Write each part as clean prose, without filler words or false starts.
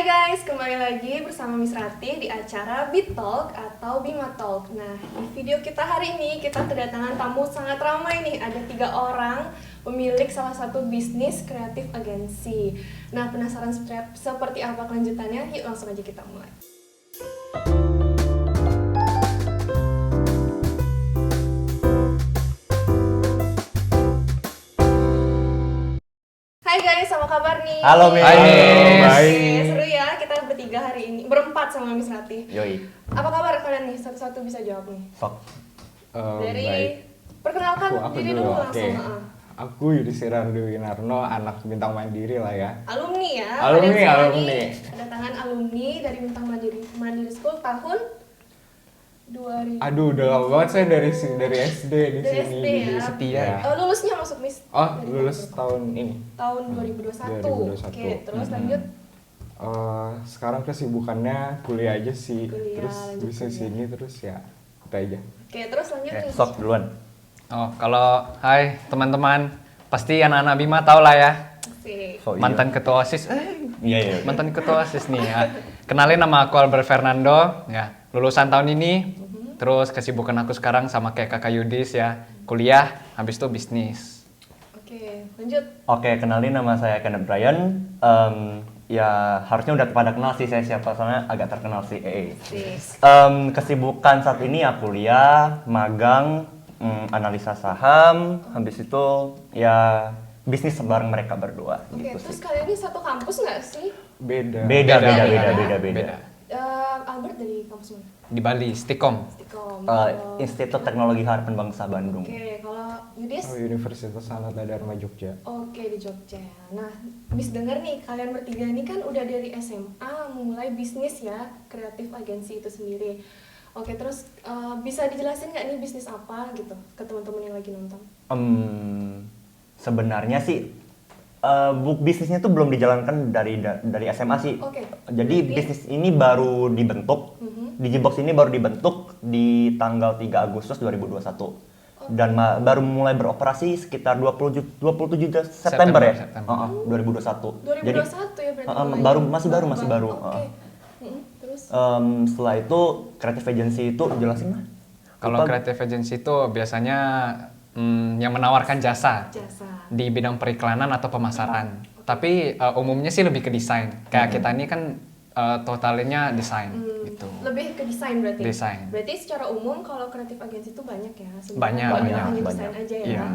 Guys, kembali lagi bersama Miss Ratih di acara Bitalk atau Bima Talk. Nah, di video kita hari ini kita kedatangan tamu sangat ramai nih. Ada 3 orang pemilik salah satu bisnis kreatif agensi. Nah, penasaran seperti apa kelanjutannya? Yuk langsung aja kita mulai. Hai guys, apa kabar nih? Halo Miss. Hai, Miss. Baik. Seru ya, kita bertiga hari ini, berempat sama Miss Ratih. Yoi. Apa kabar kalian nih? Satu-satu bisa jawab nih. Sok. Dari Baik. perkenalkan Aku diri dulu, dulu oke. langsung. Aku Yudhistira Winarno, anak Bintang Mandiri lah ya. Alumni ya. Alumni, Kalian semua alumni. nih kedatangan alumni dari Bintang Mandiri School tahun 2000. Aduh, udah lama banget saya dari SD di Dari sini. SD ya. Setia. Lulusnya masuk Miss. Oh, dari lulus tahun tahun ini. tahun 2021. 2021. Oke, terus lanjut. Sekarang kesibukannya kuliah aja sih. Kuliah, Terus lanjut bisa kuliah. sini terus ya kita aja. Oke, terus lanjut nih. Sok duluan. Oh, kalau hai teman-teman, pasti anak-anak Bima tahu lah ya. Asik. Sok, Mantan ketua OSIS. Iya. Mantan ketua OSIS nih ya. Kenalin nama aku Albert Fernando, ya. Lulusan tahun ini. Terus kesibukan aku sekarang sama kayak Kakak Yudis ya. Kuliah, habis itu bisnis. Oke, lanjut. Oke, kenalin nama saya Kenneth Brian. Ya harusnya udah pada kenal sih saya siapa, soalnya agak terkenal sih. Asik. Kesibukan saat ini ya kuliah, magang, analisa saham, habis itu ya bisnis bareng mereka berdua Oke, gitu terus sih. kalian ini satu kampus nggak sih? Beda. Beda. Beda. Albert dari kampus mana? Di Bali, Stikom. Stikom. Institut Teknologi Harapan Bangsa Bandung. Oke, kalau Yudis? Universitas Anata Dharma Jogja. Oke, di Jogja. Nah, Miss denger nih, kalian bertiga ini kan udah dari SMA mulai bisnis ya, kreatif agensi itu sendiri. Oke, terus bisa dijelasin nggak nih bisnis apa gitu ke teman-teman yang lagi nonton? Sebenarnya sih bisnisnya tuh belum dijalankan dari SMA sih. Oke. Jadi Berarti- bisnis ini baru dibentuk. Digibox ini baru dibentuk di tanggal 3 Agustus 2021. Dan baru mulai beroperasi sekitar 27 September ya. September. 2021. 2021 ya berarti. mulai. masih baru. Oke. Terus? Setelah itu creative agency itu jelasin lah. Kalau creative agency itu biasanya yang menawarkan jasa Jasa. di bidang periklanan atau pemasaran. Tapi umumnya sih lebih ke desain. Kayak kita ini kan totalnya desain gitu. Lebih ke desain berarti? Desain. Berarti secara umum kalau kreatif agensi itu banyak ya? Banyak. Hanya desain aja ya? Iya.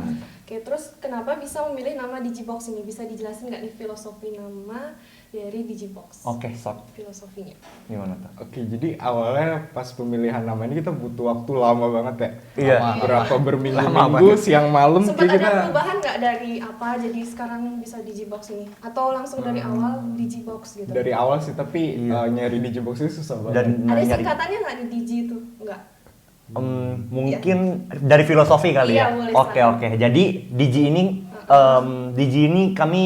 Oke, terus kenapa bisa memilih nama Digibox ini? Bisa dijelasin nggak nih filosofi nama dari Digibox? Oke, sok. Filosofinya. Gimana tuh? Oke, jadi awalnya pas pemilihan nama ini kita butuh waktu lama banget ya. Iya. Berapa Lama berminggu-minggu, banget. siang malam Sempat kayak ada kita. perubahan nggak dari apa jadi sekarang bisa Digibox ini? Atau langsung dari awal Digibox gitu? Dari awal sih, tapi Iya. Nyari Digibox itu susah banget. Dan Ada nyari singkatannya nggak di Digi itu? Nggak? mungkin dari filosofi kali Iya, ya. boleh Oke. silakan. Jadi Digi ini kami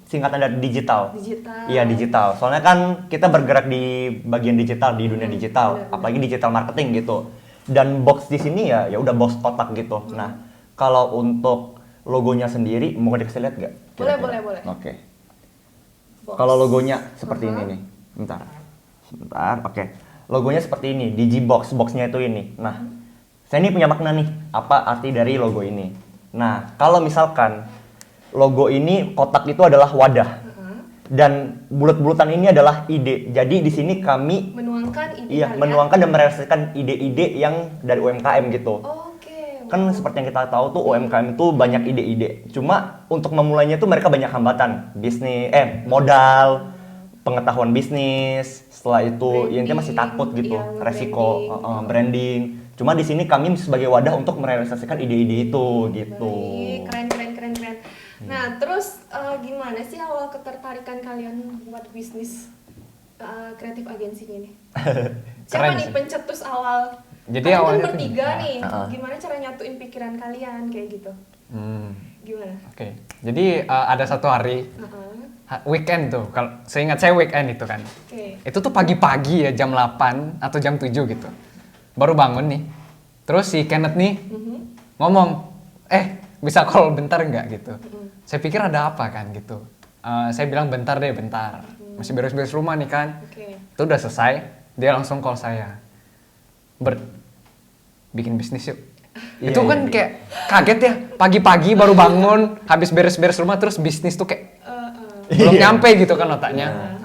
singkatan dari digital. Digital. Iya, digital. Soalnya kan kita bergerak di bagian digital, di dunia digital, benar. apalagi digital marketing gitu. Dan box di sini ya udah box kotak gitu. Nah, kalau untuk logonya sendiri mau dikasih lihat nggak? Boleh, Kira-kira? boleh. Oke. Box. Kalau logonya seperti ini nih. Sebentar, oke. Logonya seperti ini, Digibox, boxnya itu ini. Nah, saya ini punya makna nih, apa arti dari logo ini. Nah, kalau misalkan logo ini kotak itu adalah wadah. Dan bulat-bulatan ini adalah ide. Jadi di sini kami Menuangkan ide iya, kalian. menuangkan dan merealisasikan ide-ide yang dari UMKM gitu. Oke. Kan seperti yang kita tahu tuh UMKM itu banyak ide-ide. Cuma untuk memulainya tuh mereka banyak hambatan. Modal, pengetahuan bisnis, setelah itu ya intinya masih takut gitu, Branding, resiko, branding. branding. Cuma di sini kami sebagai wadah untuk merealisasikan ide-ide itu gitu. Baik, keren. Nah, terus gimana sih awal ketertarikan kalian buat bisnis kreatif agensinya nih? Siapa Keren nih sih. pencetus awal? Jadi Kalian awalnya kan tuh bertiga gini. nih, gimana cara nyatuin pikiran kalian kayak gitu? Gimana? Oke. Jadi ada satu hari weekend tuh. Kalau seingat saya weekend itu kan. Oke. Itu tuh pagi-pagi ya jam 8 atau jam 7 gitu. Baru bangun nih. Terus si Kenneth nih ngomong, bisa call bentar nggak gitu. Saya pikir ada apa kan gitu. saya bilang bentar deh, bentar. Masih beres-beres rumah nih kan. Oke. Itu udah selesai, dia langsung call saya. Bert, bikin bisnis yuk. Iya, Itu kan kayak kaget ya, pagi-pagi baru bangun, habis beres-beres rumah terus bisnis tuh kayak belum nyampe gitu kan otaknya.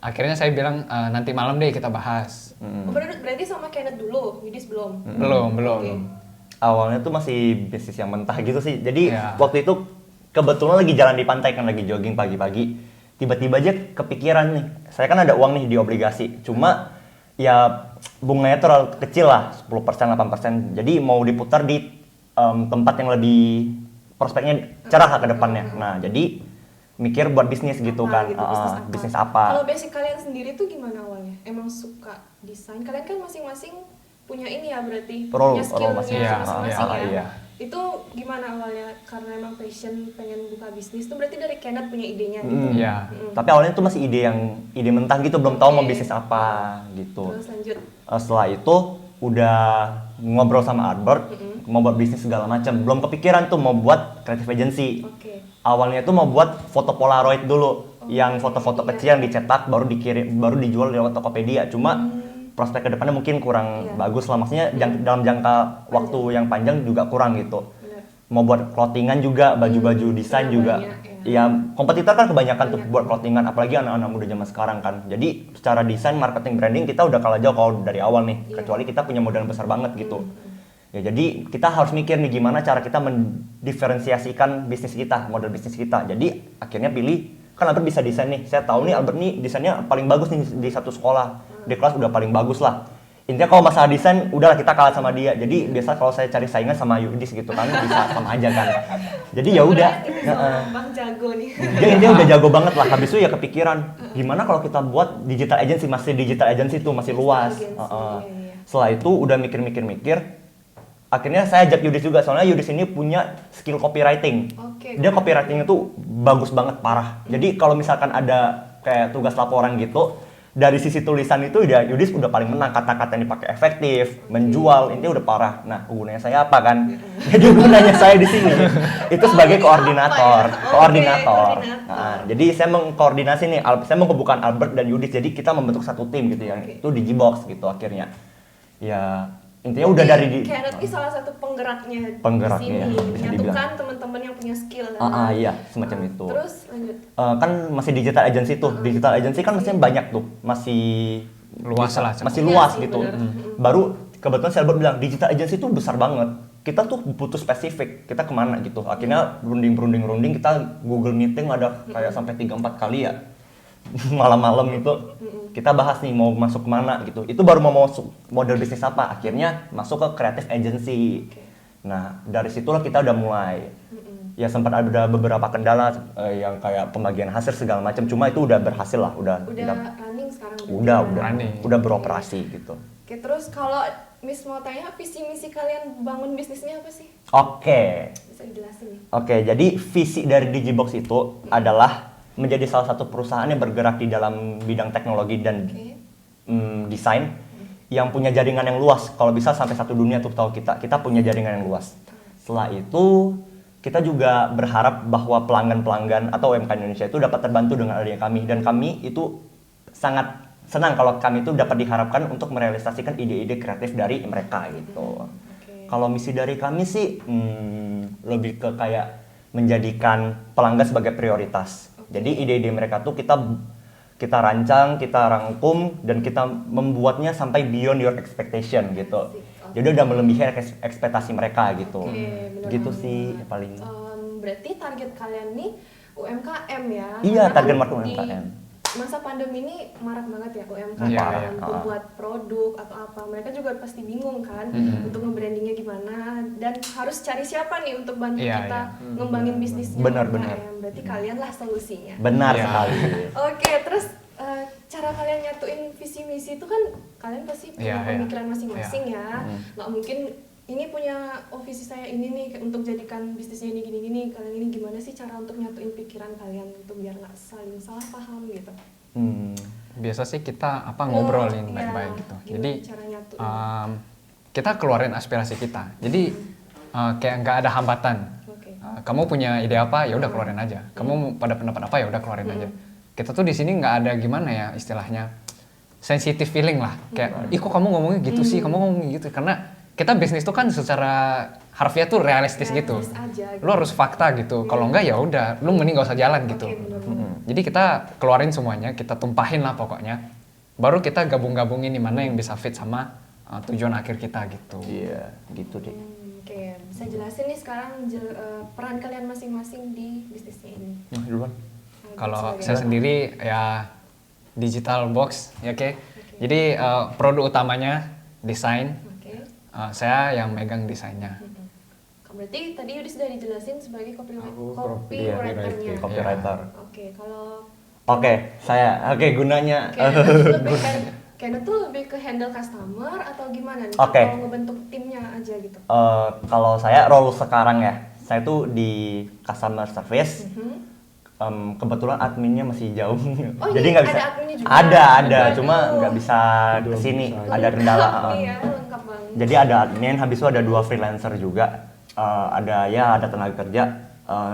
Akhirnya saya bilang nanti malam deh kita bahas. Oh, berarti sama Kenneth dulu, Yudis belum? Belum. Oke. Awalnya tuh masih bisnis yang mentah gitu sih. Jadi Iya. waktu itu kebetulan lagi jalan di pantai kan, lagi jogging pagi-pagi. Tiba-tiba aja kepikiran nih. Saya kan ada uang nih di obligasi. Cuma ya bunganya terlalu kecil lah, 10%, 8%. Jadi mau diputar di tempat yang lebih prospeknya cerah lah ke depannya. Nah, jadi mikir buat bisnis gitu Apa kan. gitu, Bisnis apa? Kalau basic kalian sendiri tuh gimana awalnya? Emang suka desain? Kalian kan masing-masing punya ini ya berarti, Role punya skillnya masing-masing. masing-masing ya. Iya. Itu gimana awalnya? Karena emang passion pengen buka bisnis tuh berarti dari Kenneth punya idenya gitu. Iya. Tapi awalnya tuh masih ide mentah gitu, belum tahu mau Oke. bisnis apa gitu. Terus lanjut. Setelah itu udah ngobrol sama Albert, mau buat bisnis segala macam. Belum kepikiran tuh mau buat creative agency. Oke. Awalnya tuh mau buat foto Polaroid dulu, yang foto-foto iya. kecil yang dicetak baru dijual lewat Tokopedia. Cuma prospek kedepannya mungkin kurang Iya. bagus lah, maksudnya dalam jangka waktu yang panjang juga kurang gitu. Benar. Mau buat clothingan juga, baju-baju desain Iya, juga. banyak, Ya kompetitor kan kebanyakan tuh Banyak. buat clothingan, apalagi anak-anak muda zaman sekarang kan. Jadi secara desain, marketing, branding kita udah kalah jauh kalau dari awal nih. Iya. Kecuali kita punya modal besar banget gitu. Ya jadi kita harus mikir nih gimana cara kita mendiferensiasikan bisnis kita, model bisnis kita. Jadi akhirnya pilih, kan Albert bisa desain nih. Saya tahu nih Albert nih desainnya paling bagus nih di satu sekolah. Di kelas udah paling bagus lah. Intinya kalau masalah desain, udahlah kita kalah sama dia. Jadi biasa kalau saya cari saingan sama Yudis gitu kan, bisa sama aja kan. Jadi ya udah. Berarti sama Bang Jago nih. Dia intinya udah jago banget lah. Habis itu ya kepikiran, gimana kalau kita buat digital agency, masih digital agency tuh masih luas. Agency, iya. Setelah itu udah mikir-mikir. Akhirnya saya ajak Yudis juga, soalnya Yudis ini punya skill copywriting. Oke. Dia copywritingnya tuh bagus banget, parah. Jadi kalau misalkan ada kayak tugas laporan gitu, dari sisi tulisan itu udah Yudis udah paling menang, kata-kata yang dipakai efektif, menjual, intinya udah parah. Nah, gunanya saya apa kan? Jadi gunanya saya di sini itu sebagai ini koordinator, apa ya? koordinator. Oke, Nah, jadi saya mengkoordinasi nih, saya menghubungkan Albert dan Yudis, jadi kita membentuk satu tim gitu ya. Oke. Itu di Gbox gitu akhirnya. Ya, intinya udah dari di Kenneth ini salah satu penggeraknya, Penggeraknya, di sini, bisa dibilang. menyatukan teman-teman yang punya skill. iya, semacam itu. Terus lanjut. Kan masih digital agency tuh. Digital agency kan masih banyak tuh. Masih Luas lah, Masih Iya luas sih, gitu. bener. Baru kebetulan saya bilang digital agency tuh besar banget. Kita tuh butuh spesifik. Kita kemana gitu. Akhirnya runding kita Google Meeting ada kayak sampai 3-4 kali ya. Malam-malam itu kita bahas nih mau masuk kemana gitu. Itu baru mau masuk model bisnis apa. Akhirnya masuk ke creative agency. Nah, dari situlah kita udah mulai. Ya sempat ada beberapa kendala yang kayak pembagian hasil segala macam. Cuma itu udah berhasil lah, Udah running sekarang udah Running. udah beroperasi gitu. Oke, terus kalau Miss mau tanya visi misi kalian bangun bisnisnya apa sih? Oke. Bisa dijelasin nih. Oke, jadi visi dari Digibox itu adalah menjadi salah satu perusahaan yang bergerak di dalam bidang teknologi dan Oke. desain yang punya jaringan yang luas. Kalau bisa sampai satu dunia tuh tahu kita punya jaringan yang luas. Setelah itu kita juga berharap bahwa pelanggan-pelanggan atau UMKM Indonesia itu dapat terbantu dengan adanya kami, dan kami itu sangat senang kalau kami itu dapat diharapkan untuk merealisasikan ide-ide kreatif dari mereka gitu. Oke. Kalau misi dari kami sih lebih ke kayak menjadikan pelanggan sebagai prioritas. Jadi ide-ide mereka tuh kita rancang, kita rangkum, dan kita membuatnya sampai beyond your expectation gitu. Asik, oke. Jadi udah melebihi ekspektasi mereka gitu. Oke, bener Gitu banget. sih paling. Berarti target kalian nih UMKM ya? Iya, Karena target kan market di UMKM. Masa pandemi ini marak banget ya UMKM Iya, iya. untuk buat produk atau apa. Mereka juga pasti bingung kan untuk nge-brandingnya gimana, dan harus cari siapa nih untuk bantu Iya, kita iya. ngembangin bisnisnya Benar, UMKM. benar. Berarti kalian lah solusinya. Benar Iya. sekali. Oke, terus cara kalian nyatuin visi misi itu kan kalian pasti punya Iya, iya. pemikiran masing-masing Iya. ya. Nggak mungkin ini punya visi saya ini nih untuk jadikan bisnisnya ini gini-gini. Kalian ini gimana sih cara untuk nyatuin pikiran kalian untuk biar nggak saling salah paham gitu? Biasa sih kita ngobrolin Iya, baik-baik gitu. gimana Jadi cara nyatuin? kita keluarin aspirasi kita. Jadi kayak nggak ada hambatan. Oke. kamu punya ide apa ya udah keluarin aja. Kamu pada pendapat apa ya udah keluarin aja. Kita tuh di sini nggak ada gimana ya istilahnya sensitive feeling lah. Kayak ih kok kamu ngomongnya gitu sih, kamu ngomongnya gitu. Karena kita bisnis tuh kan secara harfiah tuh realistis gitu. Aja, gitu. Lu harus fakta gitu. Kalau enggak ya udah, lu mending gak usah jalan gitu. Oke, bener-bener. Jadi kita keluarin semuanya, kita tumpahin lah pokoknya. Baru kita gabung-gabungin di mana yang bisa fit sama tujuan akhir kita gitu. Iya, gitu deh. Oke, bisa jelasin nih sekarang peran kalian masing-masing di bisnisnya ini. Nah, duluan. Kalau Sebagai saya sendiri ya digital box, ya oke. Jadi produk utamanya desain. Oke. Saya yang megang desainnya. Berarti tadi Yudi sudah dijelasin sebagai Aku copywriter-nya. Copywriter. Oke, kalau Oke, gunanya Kayaknya tuh lebih ke handle customer atau gimana nih? Oke. Atau ngebentuk timnya aja gitu? kalau saya role sekarang ya, saya tuh di customer service. Kebetulan adminnya masih jauh, Oh, jadi iya, nggak bisa. ada adminnya juga? Ada, Waduh. cuma nggak bisa kesini, ada kendala. Lengkap nih ya, lengkap banget. Jadi ada admin, habis itu ada 2 freelancer juga. Ada tenaga kerja.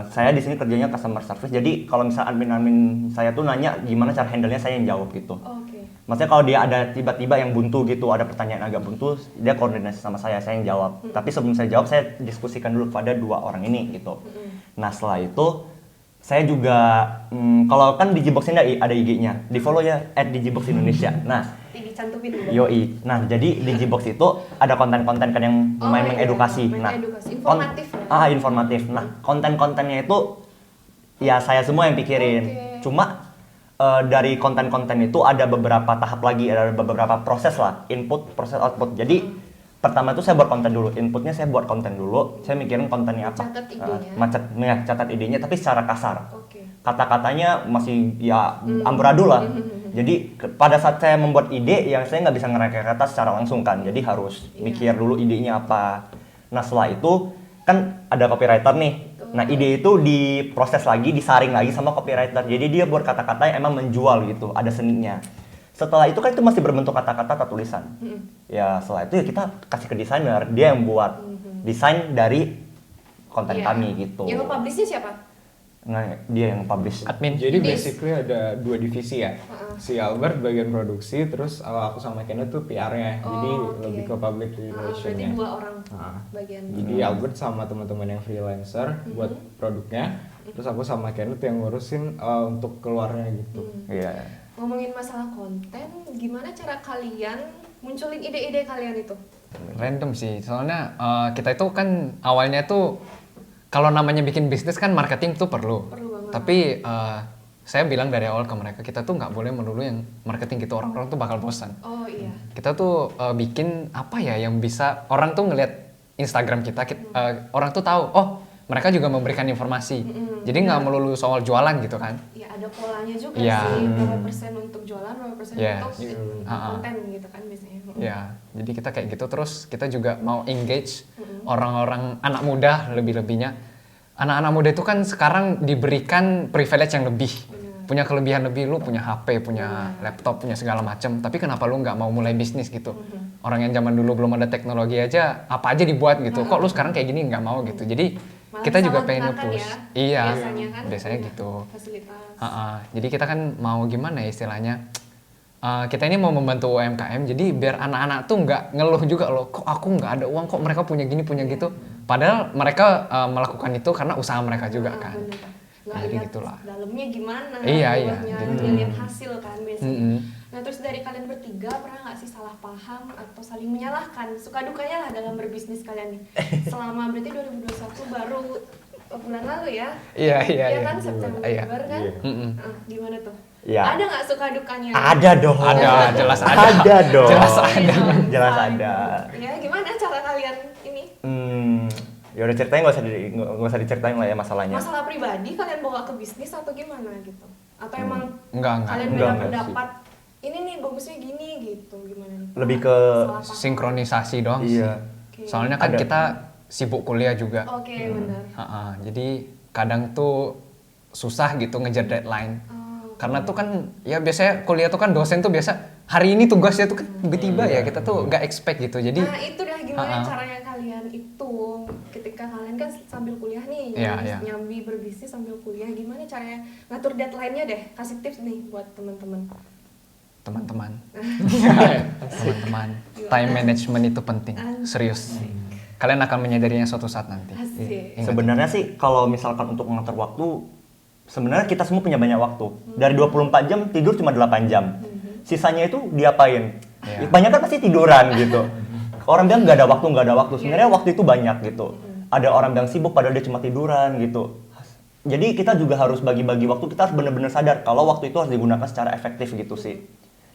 Saya di sini kerjanya customer service. Jadi kalau misal admin saya tuh nanya gimana cara handle-nya, saya yang jawab gitu. Oke. Maksudnya kalau dia ada tiba-tiba yang buntu gitu, ada pertanyaan agak buntu, dia koordinasi sama saya yang jawab. Tapi sebelum saya jawab, saya diskusikan dulu kepada 2 orang ini gitu. Nah setelah itu saya juga kalau kan Digibox ini ada IG-nya, di follow ya @digibox Indonesia. Nah, Dicantumin dulu. yoi. Nah, jadi Digibox itu ada konten-konten kan yang Oh, main iya, mengedukasi. main Nah, edukasi. Informatif ya? Informatif. Nah, konten-kontennya itu ya saya semua yang pikirin. Oke. Cuma dari konten-konten itu ada beberapa tahap lagi, ada beberapa proses lah, input, proses, output. Jadi pertama itu saya buat konten dulu, inputnya saya buat konten dulu, saya mikirin kontennya apa. Catat idenya. Catat idenya tapi secara kasar. Oke. Kata-katanya masih ya amburadul lah. Jadi pada saat saya membuat ide, ya saya nggak bisa ngerangkai kata secara langsung kan. Jadi harus mikir dulu idenya apa. Nah setelah itu kan ada copywriter nih. Nah ide itu diproses lagi, disaring lagi sama copywriter. Jadi dia buat kata-kata yang emang menjual gitu, ada seninya. Setelah itu kan itu masih berbentuk kata-kata atau tulisan. Ya setelah itu ya kita kasih ke desainer, dia yang buat desain dari konten Iya. kami gitu. Yang nge-publish-nya siapa? Nah dia yang publish. Admin. Jadi Dis. basically ada 2 divisi ya. Si Albert bagian produksi, terus aku sama Kenneth tuh PR-nya. Jadi oke. lebih ke public Berarti relation-nya. 2 orang Ah. bagian. Jadi Albert sama teman-teman yang freelancer buat produknya, terus aku sama Kenneth yang ngurusin untuk keluarnya gitu. Iya. Ngomongin masalah konten, gimana cara kalian munculin ide-ide kalian itu? Random sih, soalnya kita itu kan awalnya tuh kalau namanya bikin bisnis kan marketing tuh perlu. Perlu banget. Tapi saya bilang dari awal ke mereka, kita tuh nggak boleh melulu yang marketing gitu, orang-orang tuh bakal bosan. Oh iya. Kita tuh bikin apa ya yang bisa orang tuh ngelihat Instagram kita, orang tuh tahu, oh mereka juga memberikan informasi. Jadi nggak melulu soal jualan gitu kan. Ya ada polanya juga Iya. sih, berapa persen untuk jualan, berapa persen Yes. untuk konten gitu kan biasanya. Ya, jadi kita kayak gitu terus kita juga mau engage orang-orang anak muda lebih-lebihnya. Anak-anak muda itu kan sekarang diberikan privilege yang lebih. Punya kelebihan lebih, lu punya HP, punya laptop, punya segala macam. Tapi kenapa lu nggak mau mulai bisnis gitu? Orang yang zaman dulu belum ada teknologi aja, apa aja dibuat gitu. Kok lu sekarang kayak gini nggak mau gitu? Jadi Malah kita juga pengen disalahgunakan nge-push. ya, Iya, biasanya kan gitu. Fasilitas. Jadi kita kan mau gimana ya istilahnya? Kita ini mau membantu UMKM, jadi biar anak-anak tuh nggak ngeluh juga loh, kok aku nggak ada uang, kok mereka punya gini punya gitu. Padahal mereka melakukan itu karena usaha mereka juga kan. Bener. Nggak Jadi lihat gitulah. dalamnya gimana, Iya, bawahnya, gitu. hanya lihat hasil kan biasanya. Mm-mm. Nah terus dari kalian bertiga pernah nggak sih salah paham atau saling menyalahkan? Suka dukanya lah dalam berbisnis kalian nih. Selama berarti 2021 baru bulan lalu ya? Iya. Iya kan September Iya. kan? Iya. Mm-mm. Gimana tuh? Iya. Ada nggak suka dukanya? Ada dong. Ada, jelas ada. Ada dong. Jelas ada. Jelas ada. Ya gimana cara kalian ini? Ya udah ceritain, nggak usah diceritain lah ya masalahnya. Masalah pribadi kalian bawa ke bisnis atau gimana gitu? Atau emang Enggak. kalian Enggak, beda enggak pendapat? Ini nih bagusnya gini gitu, gimana nih? Lebih ke Salah paham. Sinkronisasi doang sih. Iya. Oke. Soalnya kan Ada. kita sibuk kuliah juga. Oke, benar. Jadi kadang tuh susah gitu ngejar deadline. Karena tuh kan ya biasanya kuliah tuh kan dosen tuh biasa hari ini tugasnya tuh kan tiba-tiba ya kita tuh nggak expect gitu. Jadi Nah itu dah gimana caranya kalian hitung ketika ketika kalian kan sambil kuliah nih, Iya. nyambi berbisnis sambil kuliah, gimana caranya ngatur deadline-nya deh? Kasih tips nih buat teman-teman. Teman-teman, time management itu penting, serius. Kalian akan menyadarinya suatu saat nanti. Asik. Ingat. Sebenarnya sih kalau misalkan untuk mengatur waktu, sebenarnya kita semua punya banyak waktu. Dari 24 jam tidur cuma 8 jam. Sisanya itu diapain? Iya. Banyak kan pasti tiduran gitu. Orang bilang nggak ada waktu. Sebenarnya waktu itu banyak gitu. Ada orang bilang sibuk padahal dia cuma tiduran gitu. Jadi kita juga harus bagi-bagi waktu. Kita harus benar-benar sadar kalau waktu itu harus digunakan secara efektif gitu sih.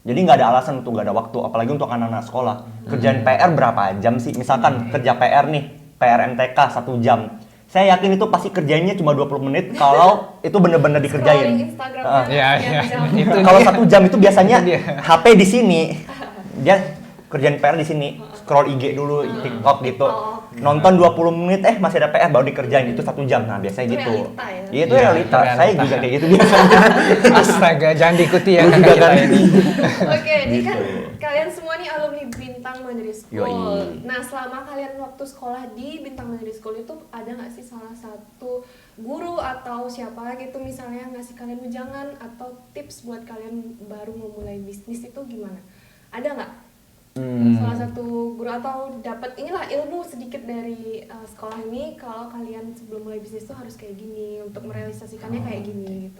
Jadi nggak ada alasan untuk nggak ada waktu, apalagi untuk anak-anak sekolah. Kerjain PR berapa jam sih? Misalkan kerja PR nih, PR MTK 1 jam. Saya yakin itu pasti kerjanya cuma 20 menit kalau itu bener-bener Scrolling dikerjain. Instagram. Iya. Itu Kalau dia. 1 jam itu biasanya Itu dia. HP di sini, dia kerjain PR di sini, scroll IG dulu, TikTok gitu. Nonton 20 menit, masih ada PR baru dikerjain, itu 1 jam. Nah biasanya Itu gitu. realita ya? Iya itu Iya, realita. itu Saya realita. juga kayak gitu biasanya. Astaga, jangan diikuti ya Juga kakak kita kan. ini. Oke, ini kan Gitu. kalian semua nih alumni Bintang Mandiri School. Yoi. Nah, selama kalian waktu sekolah di Bintang Mandiri School itu ada nggak sih salah satu guru atau siapa gitu misalnya ngasih kalian wejangan atau tips buat kalian baru memulai bisnis itu gimana? Ada nggak? Salah satu guru atau dapat inilah ilmu sedikit dari sekolah ini kalau kalian sebelum mulai bisnis tuh harus kayak gini untuk merealisasikannya kayak gini gitu.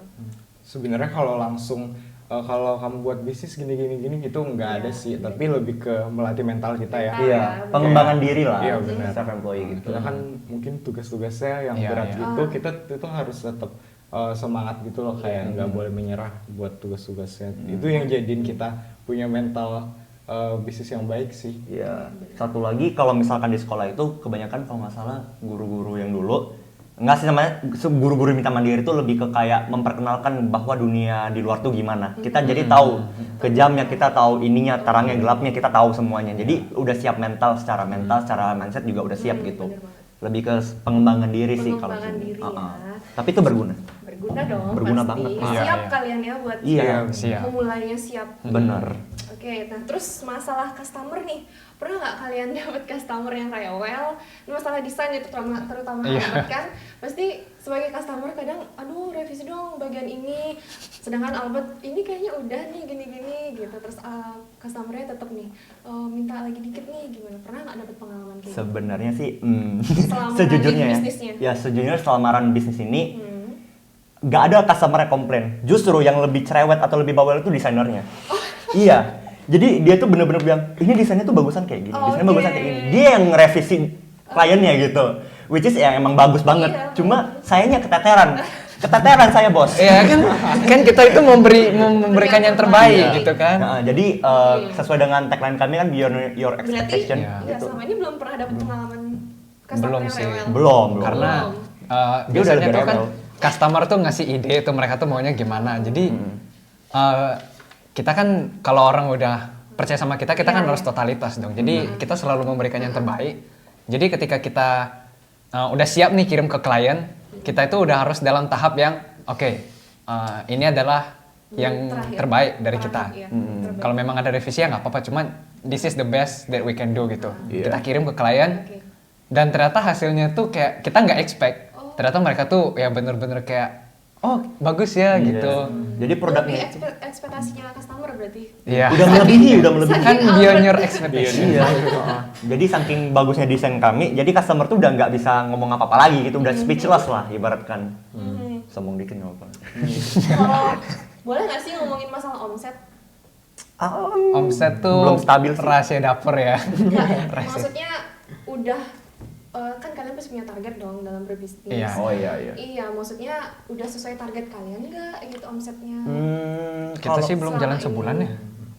Sebenarnya kalau langsung kalau kamu buat bisnis gini gitu nggak ada Iya, sih, iya. tapi lebih ke melatih mental kita ya. Mental. Iya, benar. pengembangan diri lah. Iya, benar. Self employee gitu. Kita kan mungkin tugas-tugasnya yang Iya, berat iya. gitu, kita itu harus tetap semangat gitu loh, kayak nggak boleh menyerah buat tugas-tugasnya. Itu yang jadiin kita punya mental bisnis yang baik sih. Iya. Satu lagi kalau misalkan di sekolah itu kebanyakan kalau nggak salah guru-guru yang dulu nggak sih namanya guru-guru minta mandiri itu lebih ke kayak memperkenalkan bahwa dunia di luar tuh gimana. Kita jadi tahu kejamnya, kita tahu ininya, terangnya, gelapnya, kita tahu semuanya. Jadi udah siap mental, secara mindset juga udah siap gitu. Bener banget. Lebih ke pengembangan diri sih kalau Pengembangan sini. diri ya. Tapi itu berguna. Berguna dong, Berguna pasti. banget. Iya, Siap iya. kalian ya buat Iya, siap. memulainya siap. bener. Oke, nah terus masalah customer nih, pernah nggak kalian dapat customer yang kayak ini masalah desain itu terutama Iya. Albert kan, pasti sebagai customer kadang, aduh revisi dong bagian ini, sedangkan Albert ini kayaknya udah nih gini-gini gitu, terus customernya tetap nih minta lagi dikit nih, gimana? Pernah nggak dapat pengalaman kayak gitu? Sebenarnya sih Selama sejujurnya running ya. bisnisnya. Ya sejujurnya selama run bisnis ini nggak ada customer yang komplain. Justru yang lebih cerewet atau lebih bawel itu desainernya. Iya. Jadi dia tuh bener-bener bilang, ini desainnya tuh bagusan kayak gini, desainnya Oke. bagusan kayak gini. Dia yang ngerevisi kliennya gitu. Which is ya emang bagus banget. Iya. Cuma sayanya keteteran. Keteteran saya, Bos. Iya kan kita itu memberikan yang terbaik Iya. gitu kan. Nah, jadi sesuai dengan tagline kami kan beyond your Berarti expectation Iya. ya, gitu. selama ini belum pernah dapat pengalaman customer Belum yang sih. rewel? Belum. Karena Dia udah biasanya lebih tuh kan rebel. customer tuh ngasih ide tuh mereka tuh maunya gimana. Jadi kita kan kalau orang udah percaya sama kita Iya, kan iya. harus totalitas dong. Jadi kita selalu memberikan yang terbaik. Jadi ketika kita udah siap nih kirim ke klien, kita itu udah harus dalam tahap yang oke, ini adalah yang Terakhir. terbaik dari kita. Terakhir, iya, terbaik. Kalau memang ada revisi ya nggak apa-apa, cuman this is the best that we can do gitu. Iya. Kita kirim ke klien, Oke. dan ternyata hasilnya tuh kayak kita nggak expect. Oh. Ternyata mereka tuh ya bener-bener kayak, oh bagus ya Iya. gitu. Jadi produknya Lebih ekspektasinya customer berarti. Iya. udah melebihi. Kan beyond your expectation. Iya. Jadi saking bagusnya desain kami, jadi customer tuh udah nggak bisa ngomong apa-apa lagi gitu, udah speechless lah ibaratkan. Sombong dikit nggak apa-apa. Kalau boleh nggak sih ngomongin masalah omset? Omset tuh belum stabil sih. rahasia dapur ya. Nggak, Rahasia. maksudnya udah kan kalian pasti punya target dong dalam berbisnis. Iya. Oh iya iya. Iya, maksudnya udah sesuai target kalian nggak gitu omsetnya? Kita sih belum selama jalan ini. sebulan ya.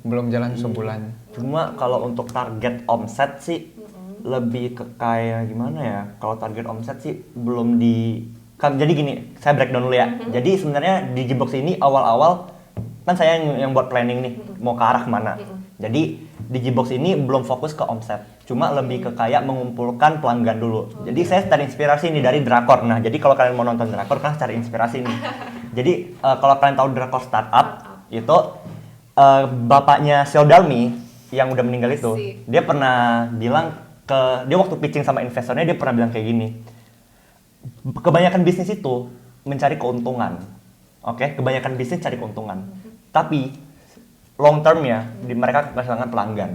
Belum jalan sebulan. Cuma kalau untuk target omset sih lebih ke kayak gimana ya? Kalau target omset sih belum jadi gini, saya breakdown dulu ya. Jadi sebenarnya di Gbox ini awal-awal kan saya yang buat planning nih mau ke arah kemana. Jadi di Gbox ini belum fokus ke omset, cuma lebih ke kayak mengumpulkan pelanggan dulu. Jadi saya terinspirasi nih dari drakor. Nah, jadi kalau kalian mau nonton drakor kan cari inspirasi nih. Jadi kalau kalian tahu drakor startup itu bapaknya Seldalmi yang udah meninggal itu, Asik. dia pernah bilang dia waktu pitching sama investornya dia pernah bilang kayak gini. kebanyakan bisnis itu mencari keuntungan. Oke, kebanyakan bisnis cari keuntungan. Tapi long term ya, mereka kehilangan pelanggan.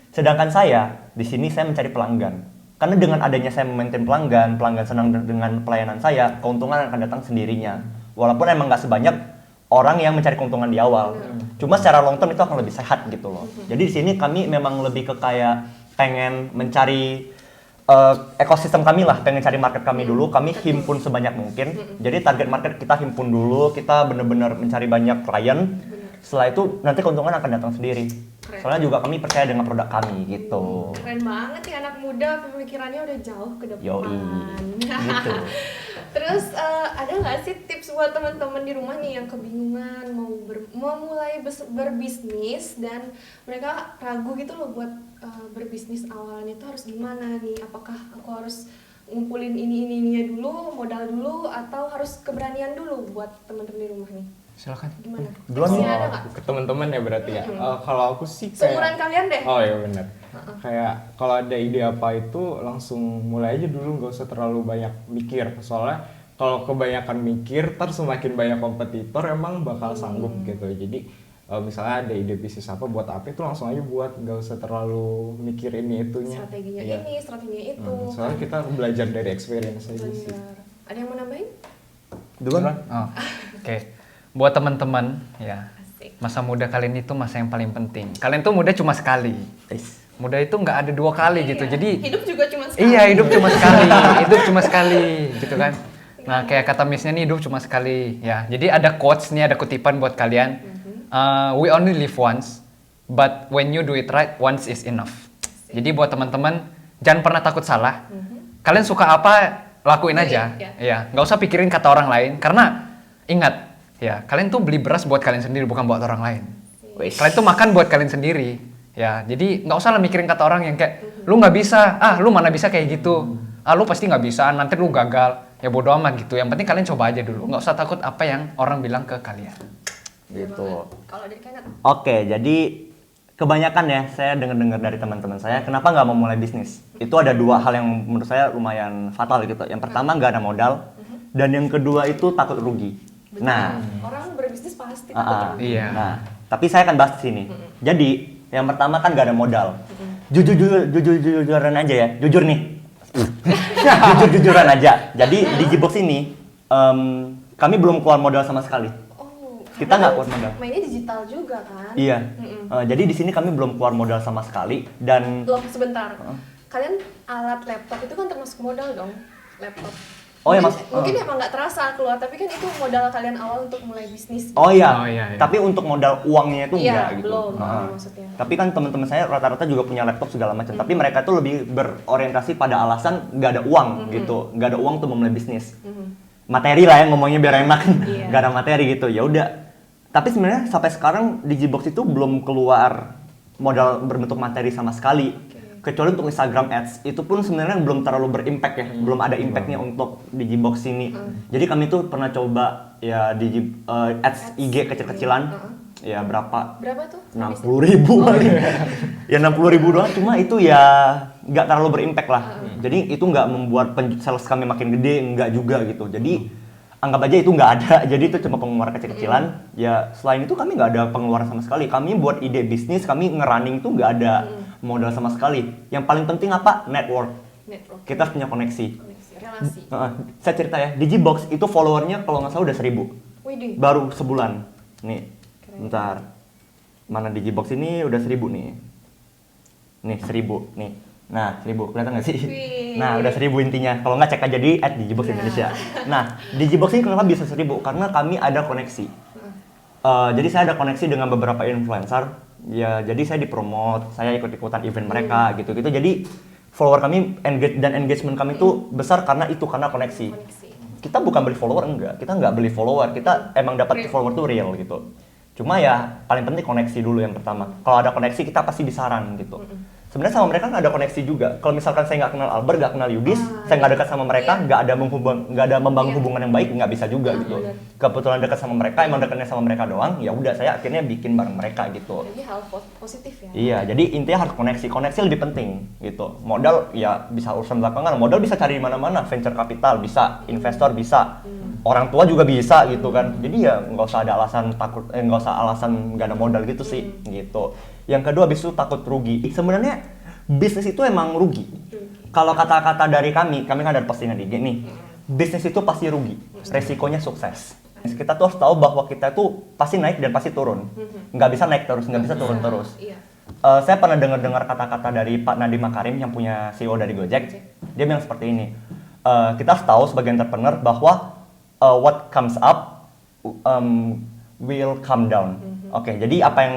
Sedangkan saya di sini saya mencari pelanggan. Karena dengan adanya saya memaintain pelanggan senang dengan pelayanan saya, keuntungan akan datang sendirinya. Walaupun emang nggak sebanyak orang yang mencari keuntungan di awal. Cuma secara long term itu akan lebih sehat gitu loh. Jadi di sini kami memang lebih ke kayak pengen mencari ekosistem kami lah, pengen cari market kami dulu, kami himpun sebanyak mungkin. Jadi target market kita himpun dulu, kita benar-benar mencari banyak klien. Setelah itu nanti keuntungan akan datang sendiri. Keren. Soalnya juga kami percaya dengan produk kami gitu. Keren banget ya anak muda, pemikirannya udah jauh ke depan. Yoi, gitu. Terus ada nggak sih tips buat teman-teman di rumah nih yang kebingungan mau mulai berbisnis dan mereka ragu gitu loh buat berbisnis awalnya itu harus gimana nih? Apakah aku harus ngumpulin ini dulu, modal dulu, atau harus keberanian dulu buat teman-teman di rumah nih? Silakan. Gimana? Duluan Tipsnya nih. ada nggak? Ke teman-teman ya berarti ya. Kalau aku sih Seumuran kayak kalian deh. oh iya benar. Kayak kalau ada ide apa itu langsung mulai aja dulu, nggak usah terlalu banyak mikir. Soalnya kalau kebanyakan mikir, ntar semakin banyak kompetitor emang bakal sanggup gitu. Jadi misalnya ada ide bisnis apa buat apa itu langsung aja buat, nggak usah terlalu mikir ini itunya. Strateginya Iya. ini, strateginya itu. Soalnya kita belajar dari experience aja sih. Benar. Ada yang mau nambahin? Duluan. Oh, oke. Buat teman-teman ya, Asik. masa muda kalian itu masa yang paling penting. Kalian tuh muda cuma sekali. Muda itu nggak ada 2 kali gitu. Iya. Jadi hidup juga cuma sekali. iya, hidup cuma sekali. Hidup cuma sekali gitu kan. Nah, kayak kata Miss-nya nih, hidup cuma sekali ya. Jadi ada quotes nih, ada kutipan buat kalian. We only live once, but when you do it right, once is enough. Jadi buat teman-teman, jangan pernah takut salah. Kalian suka apa, lakuin aja. Ya. Ya, nggak usah pikirin kata orang lain. Karena ingat, ya kalian tuh beli beras buat kalian sendiri, bukan buat orang lain. Kalian tuh makan buat kalian sendiri. Ya, jadi nggak usah lah mikirin kata orang yang kayak, lu nggak bisa, lu mana bisa kayak gitu. Lu pasti nggak bisa, nanti lu gagal. Ya bodo amat gitu. Yang penting kalian coba aja dulu. Nggak usah takut apa yang orang bilang ke kalian. Gitu. Kalau dari Kenneth, Oke, jadi kebanyakan ya saya dengar-dengar dari teman-teman saya, kenapa nggak mau mulai bisnis? Itu ada 2 hal yang menurut saya lumayan fatal gitu. Yang pertama nggak ada modal, dan yang kedua itu takut rugi. Nah, orang berbisnis pasti Iya. nah, tapi saya akan bahas di sini. Jadi yang pertama kan nggak ada modal. Jujuran aja ya, jujur nih. Jujur-jujuran aja. Jadi di Gbox ini kami belum keluar modal sama sekali. Kita nggak keluar modal. Mainnya digital juga kan? Iya. Jadi di sini kami belum keluar modal sama sekali dan Loh, sebentar. Kalian alat laptop itu kan termasuk modal dong? Laptop. Oh ya, Mungkin- Mas. Mungkin emang nggak terasa keluar, tapi kan itu modal kalian awal untuk mulai bisnis. oh iya. Oh, iya, iya. Tapi untuk modal uangnya itu Iya, enggak gitu. belum, Heeh. maksudnya. Tapi kan teman-teman saya rata-rata juga punya laptop segala macam. Tapi mereka tuh lebih berorientasi pada alasan nggak ada uang gitu, nggak ada uang untuk memulai bisnis. Materi lah ya ngomongnya biar enak, Iya. nggak ada materi gitu. Ya udah. Tapi sebenarnya sampai sekarang di Gbox itu belum keluar modal berbentuk materi sama sekali. Kecuali untuk Instagram Ads, itu pun sebenarnya belum terlalu berimpact ya, belum ada impactnya untuk di Gbox ini. Jadi kami tuh pernah coba ya di Ads IG kecil-kecilan, ya berapa? Berapa tuh? 60.000 kali. Ya 60.000 doang, cuma itu ya nggak terlalu berimpact lah. Jadi itu nggak membuat sales kami makin gede, nggak juga gitu. Jadi anggap aja itu nggak ada, jadi itu cuma pengeluaran kecil-kecilan. Ya selain itu kami nggak ada pengeluaran sama sekali. Kami buat ide bisnis, kami ngerunning tuh nggak ada modal sama sekali. Yang paling penting apa? Network. Kita punya koneksi. Relasi. Saya cerita ya, di Gbox itu followernya kalau nggak salah udah 1.000. Widih. Baru sebulan. Nih, bentar. Mana di Gbox ini udah 1.000 nih. Nih 1.000 nih. Nah 1.000 kelihatan nggak sih? Wih. Nah udah 1.000 intinya. Kalau nggak cek aja di @digbox Indonesia. Nah di Gbox ini kenapa bisa 1.000? Karena kami ada koneksi. Jadi saya ada koneksi dengan beberapa influencer. Ya jadi saya dipromot, saya ikut-ikutan event mereka gitu-gitu. Jadi follower kami dan engagement kami itu besar karena koneksi. Kita bukan beli follower, enggak. Kita nggak beli follower, kita emang dapat follower tuh real gitu. Cuma ya paling penting koneksi dulu yang pertama. Kalau ada koneksi kita pasti disaran gitu. sebenarnya sama mereka nggak ada koneksi juga. Kalau misalkan saya nggak kenal Albert, nggak kenal Yudis, saya nggak dekat sama mereka, nggak ada membangun hubungan yang baik, nggak bisa juga gitu. benar. Kebetulan dekat sama mereka, emang dekatnya sama mereka doang, ya udah saya akhirnya bikin bareng mereka gitu. Jadi hal positif ya. Iya, jadi intinya harus koneksi lebih penting gitu. Modal ya bisa urusan belakangan, modal bisa cari di mana-mana, venture capital bisa, investor bisa, orang tua juga bisa gitu kan. Jadi ya nggak usah ada alasan takut, nggak usah alasan nggak ada modal gitu sih gitu. Yang kedua habis itu takut rugi. Sebenarnya bisnis itu emang rugi. Kalau kata-kata dari kami kan ada postingan di IG nih, bisnis itu pasti rugi, resikonya sukses. Kita tuh harus tahu bahwa kita tuh pasti naik dan pasti turun. Nggak bisa naik terus, nggak bisa turun terus. Iya. Saya pernah dengar kata-kata dari Pak Nadiem Makarim yang punya CEO dari Gojek. Dia bilang seperti ini, kita harus tahu sebagai entrepreneur bahwa what comes up will come down. Oke, jadi apa yang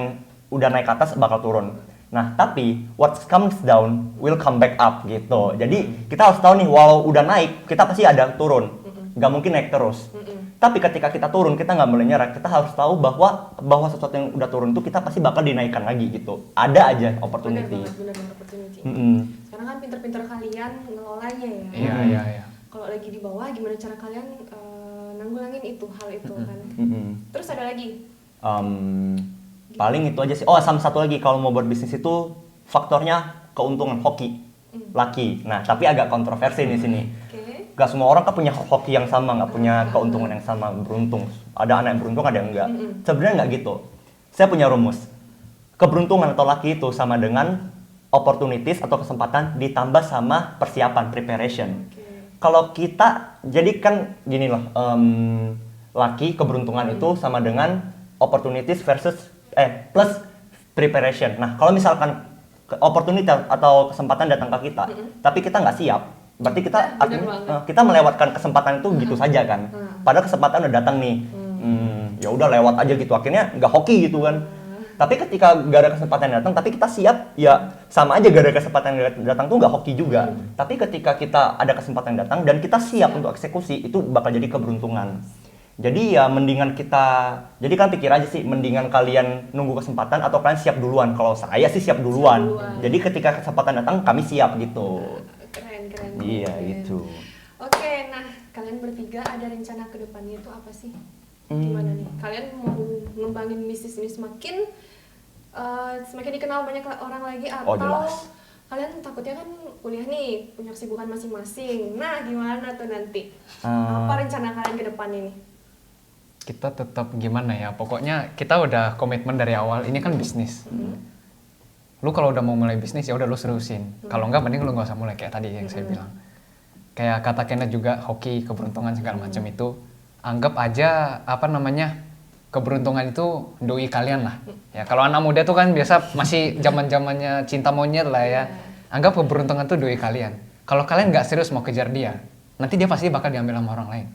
udah naik ke atas bakal turun. Nah, tapi what comes down will come back up gitu. Jadi kita harus tahu nih, walau udah naik, kita pasti ada turun. Nggak mungkin naik terus. Tapi ketika kita turun, kita nggak boleh nyerah. Kita harus tahu bahwa sesuatu yang udah turun itu kita pasti bakal dinaikkan lagi gitu. Ada aja opportunity. Benar opportunity. Sekarang kan pinter-pinter kalian ngelolanya ya. Iya. Kalau lagi di bawah, gimana cara kalian nanggulangin hal itu kan? Terus ada lagi? Paling itu aja sih. Oh, sama satu lagi, kalau mau buat bisnis itu faktornya keuntungan, hoki, lucky. Nah, tapi agak kontroversi di sini. Oke. Gak semua orang kan punya hoki yang sama, nggak punya keuntungan yang sama, beruntung. Ada anak yang beruntung, ada yang enggak. Sebenarnya nggak gitu. Saya punya rumus. Keberuntungan atau lucky itu sama dengan opportunities atau kesempatan ditambah sama persiapan, preparation. Kalau kita, jadi kan gini loh, lucky, keberuntungan itu sama dengan opportunities plus preparation. Nah, kalau misalkan opportunity atau kesempatan datang ke kita, tapi kita nggak siap, berarti kita melewatkan kesempatan itu gitu saja kan. Padahal kesempatan udah datang nih, ya udah lewat aja gitu. Akhirnya nggak hoki gitu kan. Tapi ketika gak ada kesempatan datang, tapi kita siap, ya sama aja gak ada kesempatan datang tuh nggak hoki juga. Tapi ketika kita ada kesempatan datang dan kita siap untuk eksekusi, itu bakal jadi keberuntungan. Jadi ya mendingan jadi kan pikir aja sih, mendingan kalian nunggu kesempatan atau kalian siap duluan. Kalau saya sih siap duluan. Jadi ketika kesempatan datang, kami siap gitu. Keren. Iya gitu. Oke, nah kalian bertiga ada rencana ke depannya itu apa sih? Gimana nih? Kalian mau ngembangin bisnis ini semakin dikenal banyak orang lagi atau jelas. kalian takutnya kan kuliah nih punya kesibukan masing-masing. Nah, gimana tuh nanti? Apa rencana kalian ke depan ini? Kita tetap gimana ya, pokoknya kita udah komitmen dari awal, ini kan bisnis. Lu kalau udah mau mulai bisnis ya udah lu seriusin. Kalau enggak mending lu nggak usah mulai, kayak tadi yang saya bilang. Kayak kata Kenneth juga, hoki, keberuntungan segala macam itu anggap aja keberuntungan itu doi kalian lah. Ya kalau anak muda tuh kan biasa masih zaman-zamannya cinta monyet lah ya. Anggap keberuntungan tuh doi kalian. Kalau kalian nggak serius mau kejar dia, nanti dia pasti bakal diambil sama orang lain.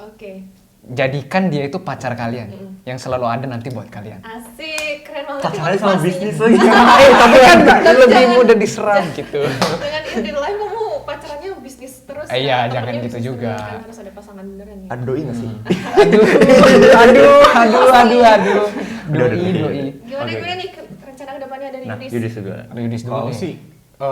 Oke. Jadikan dia itu pacar kalian yang selalu ada nanti buat kalian. Asik, keren banget. Pacarnya sama motivasinya. bisnis lagi. Tapi kan lebih mudah diserang gitu. Dengan in real life kamu pacarannya bisnis terus. Iya, ya? jangan Temennya gitu bisnis juga. terus, kan harus ada pasangan beneran ya. Ada doi nggak sih? Aduh. Doi. Gimana nih rencana kedepannya dari Nah, Yudis? Yudis juga. Yudis dulu Kalau nih. sih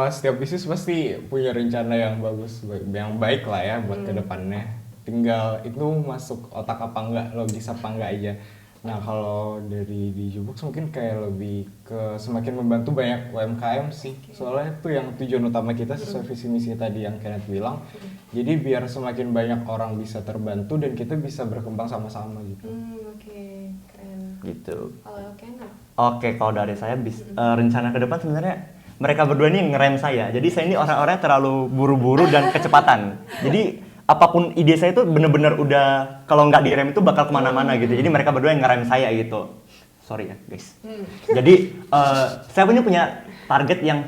setiap bisnis pasti punya rencana yang bagus, yang baik lah ya buat kedepannya. Tinggal itu masuk otak apa enggak, logis apa enggak aja. Nah kalau dari di Jubox mungkin kayak lebih ke semakin membantu banyak UMKM sih. Soalnya itu yang tujuan utama kita sesuai visi misi tadi yang Kenneth bilang. Jadi biar semakin banyak orang bisa terbantu dan kita bisa berkembang sama-sama gitu. Oke, keren. Gitu. Kalau Kenneth? Oke, kalau dari saya rencana ke depan sebenarnya mereka berdua ini ngerem saya. Jadi saya ini orang-orangnya terlalu buru-buru dan kecepatan. Jadi apapun ide saya itu bener-bener udah kalau nggak direm itu bakal kemana-mana gitu. Jadi mereka berdua yang ngerem saya gitu. Sorry ya guys. Jadi saya punya target yang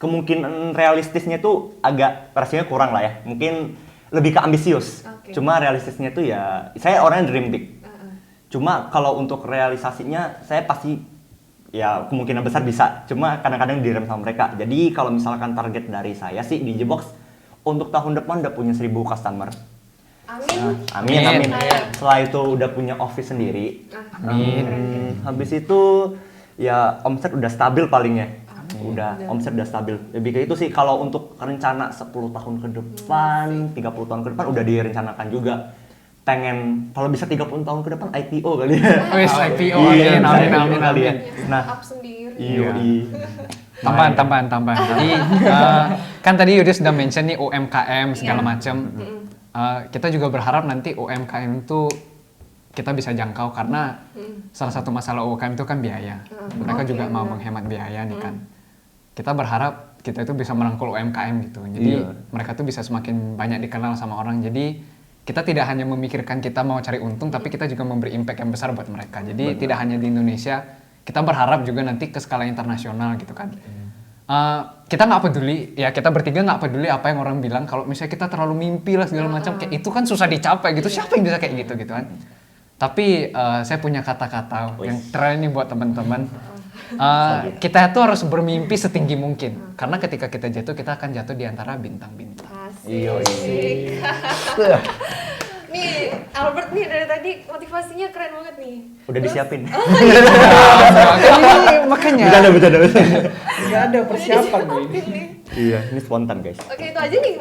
kemungkinan realistisnya tuh agak rasanya kurang lah ya. Mungkin lebih ke ambisius. Oke. Cuma realistisnya tuh ya saya orangnya dream big. Cuma kalau untuk realisasinya saya pasti ya kemungkinan besar bisa. Cuma kadang-kadang direm sama mereka. Jadi kalau misalkan target dari saya sih di Gbox untuk tahun depan udah punya 1000 customer. Amin. Amin. Amin. Setelah itu udah punya office sendiri. Amin. Habis itu ya omset udah stabil palingnya. udah omset udah stabil. Lebih kayak itu sih kalau untuk rencana 10 tahun ke depan, 30 tahun ke depan udah direncanakan juga. Pengen kalau bisa 30 tahun ke depan IPO kali ya. Wis IPO, Iya, amin. kali ya. Nah, Startup sendiri. iya. Tambahan. Jadi kan tadi Yudi sudah mention nih UMKM segala macam. Kita juga berharap nanti UMKM itu kita bisa jangkau karena salah satu masalah UMKM itu kan biaya. Mereka juga mau menghemat biaya nih kan. Kita berharap kita itu bisa merangkul UMKM gitu. Jadi mereka tuh bisa semakin banyak dikenal sama orang. Jadi kita tidak hanya memikirkan kita mau cari untung, tapi kita juga memberi impact yang besar buat mereka. Jadi tidak hanya di Indonesia, kita berharap juga nanti ke skala internasional gitu kan. Kita nggak peduli, ya kita bertiga nggak peduli apa yang orang bilang. Kalau misalnya kita terlalu mimpi lah segala macam, kayak itu kan susah dicapai gitu. Siapa yang bisa kayak gitu kan? Tapi saya punya kata-kata yang terakhir ini buat teman-teman. Kita itu harus bermimpi setinggi mungkin. Karena ketika kita jatuh, kita akan jatuh di antara bintang-bintang. Asik. Nih, Albert nih dari tadi motivasinya keren banget nih. Udah disiapin. Makanya. Bercanda. Nggak ada persiapan nih. Iya, ini spontan guys. Oke, itu aja nih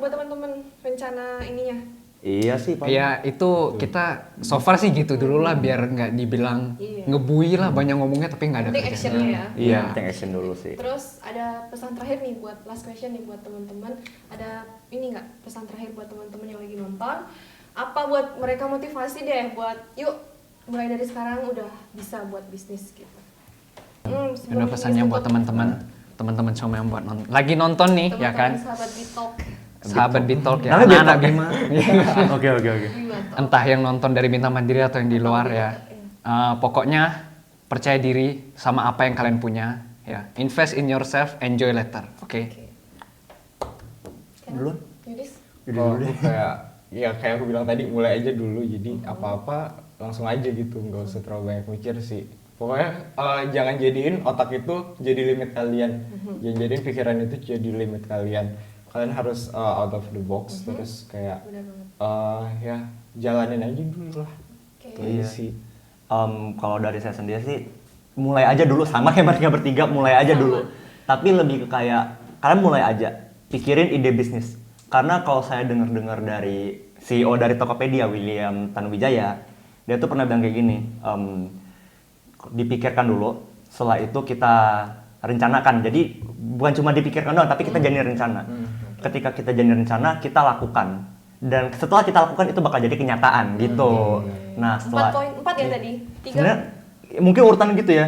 buat teman-teman rencana ininya. Iya sih, Pak. Ya itu kita so far sih gitu dulu lah biar nggak dibilang ngebui lah banyak ngomongnya tapi nggak ada Penting kerjaan. actionnya ya. Iya, penting action dulu sih. Terus ada pesan terakhir nih buat last question nih buat teman-teman. Ada ini nggak pesan terakhir buat teman-teman yang lagi nonton? Apa buat mereka motivasi deh buat yuk mulai dari sekarang udah bisa buat bisnis gitu. Ada pesannya buat teman-teman semua yang buat lagi nonton nih ya kan. Sahabat Bitalk. Sahabat Bitalk ya. Namanya Anak-anak Bitalk Bima. Oke. Entah yang nonton dari Bintang Mandiri atau yang di luar ya. Pokoknya percaya diri sama apa yang kalian punya ya. Invest in yourself, enjoy later. Oke. Duluan. Yudis. Kalau aku kayak aku bilang tadi, mulai aja dulu. Jadi apa-apa langsung aja gitu, nggak usah terlalu banyak mikir sih. Pokoknya jangan jadiin otak itu jadi limit kalian. Jangan jadiin pikiran itu jadi limit kalian. Kalian harus out of the box, terus kayak ya jalanin aja dulu lah. Iya sih. Kalau dari saya sendiri sih mulai aja dulu, sama kayak mereka bertiga, mulai aja dulu. Tapi lebih ke kayak kalian mulai aja pikirin ide bisnis. Karena kalau saya dengar dari CEO dari Tokopedia, William Tanuwijaya, dia tuh pernah bilang kayak gini, dipikirkan dulu, setelah itu kita rencanakan. Jadi bukan cuma dipikirkan doang, tapi kita jalin rencana. Ketika kita jalin rencana, kita lakukan. Dan setelah kita lakukan itu bakal jadi kenyataan gitu. Nah, setelah 4 ya tadi. 3. sebenarnya mungkin urutan gitu ya.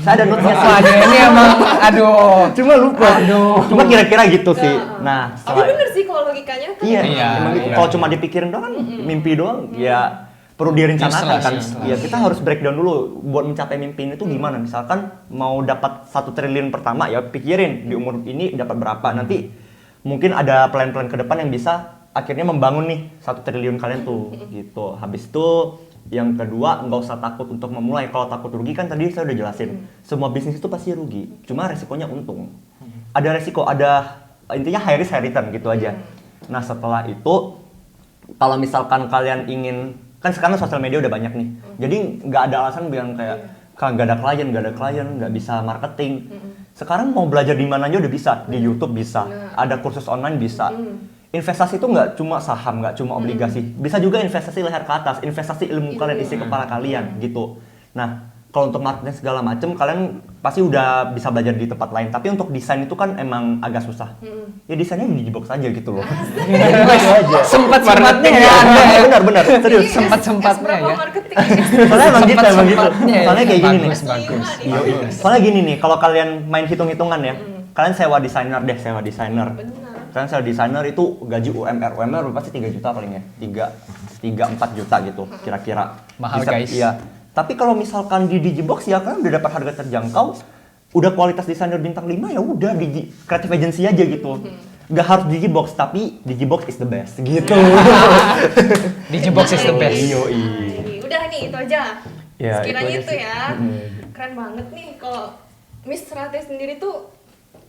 Saya ada notesnya sih. Ada ini emang aduh. Cuma lupa. Cuma kira-kira gitu sih. Nah, Tapi setelah bener sih kalau logikanya kan. iya, Iya, emang gitu. iya. Kalau cuma dipikirin doang kan mimpi doang, ya perlu direncanakan kan. Useless. Ya kita harus breakdown dulu buat mencapai mimpi itu gimana. Misalkan mau dapat 1 triliun pertama, ya pikirin di umur ini dapat berapa. Nanti mungkin ada plan-plan ke depan yang bisa akhirnya membangun nih 1 triliun kalian tuh gitu. Habis itu yang kedua, nggak usah takut untuk memulai. Kalau takut rugi kan tadi saya udah jelasin. Semua bisnis itu pasti rugi. Cuma resikonya untung. Ada resiko, ada intinya high risk high return gitu aja. Nah setelah itu, kalau misalkan kalian ingin, kan sekarang sosial media udah banyak nih. Jadi nggak ada alasan bilang kayak nggak ada klien, nggak bisa marketing. Sekarang mau belajar di mana aja udah bisa. Di YouTube bisa, ada kursus online bisa. Investasi itu nggak cuma saham, nggak cuma obligasi. Bisa juga investasi leher ke atas, investasi ilmu kalian, isi kepala kalian gitu. Nah, kalau untuk marketing segala macem, kalian pasti udah bisa belajar di tempat lain. Tapi untuk desain itu kan emang agak susah. Ya desainnya di Digibox aja gitu loh. Itu aja. Sempat-sempatnya ya. Benar, serius. Sempat-sempatnya Berapa ya. marketing? Soalnya emang gitu, Sempat-sempatnya ya. Soalnya kayak gini nih. Bagus. Soalnya gini nih, kalau kalian main hitung-hitungan ya, kalian sewa desainer. Benar. Kalian sewa desainer itu gaji UMR pasti 3 juta paling ya, 3-4 juta gitu kira-kira. Mahal, guys. Iya. Tapi kalau misalkan di Digibox ya kan udah dapat harga terjangkau, udah kualitas desainer bintang 5 ya udah di creative agency aja gitu. Gak harus Digibox, tapi Digibox is the best gitu. Digibox is the best. Udah nih itu aja. Ya, Sekiranya itu aja itu sih. ya. Keren banget nih kalau Miss Rate sendiri tuh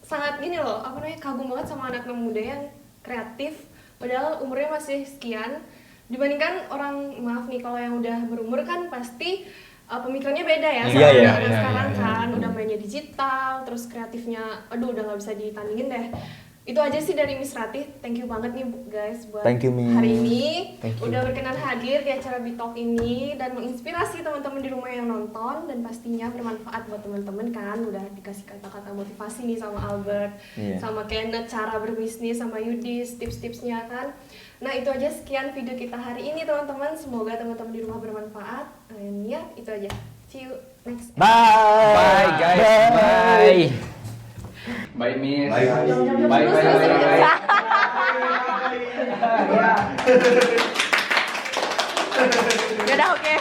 sangat gini loh, apa namanya, kagum banget sama anak muda yang kreatif padahal umurnya masih sekian. Dibandingkan orang, maaf nih, kalau yang udah berumur kan pasti pemikirannya beda ya sama Iya, anak iya, sekarang iya, kan udah mainnya digital digital, terus kreatifnya, aduh udah nggak bisa ditandingin deh. Itu aja sih dari Miss Ratih. Thank you banget nih guys buat Thank you, Miss. hari ini. Thank you. Udah berkenan hadir di acara Bitalk ini dan menginspirasi teman-teman di rumah yang nonton, dan pastinya bermanfaat buat teman-teman kan. Udah dikasih kata-kata motivasi nih sama Albert, Iya. sama Kenneth cara berbisnis, sama Yudis tips-tipsnya kan. Nah itu aja sekian video kita hari ini teman-teman. Semoga teman-teman di rumah bermanfaat. Dan ya itu aja. See you next. Bye. Bye guys, bye. Bye Miss. Bye bye bye. Yaudah oke.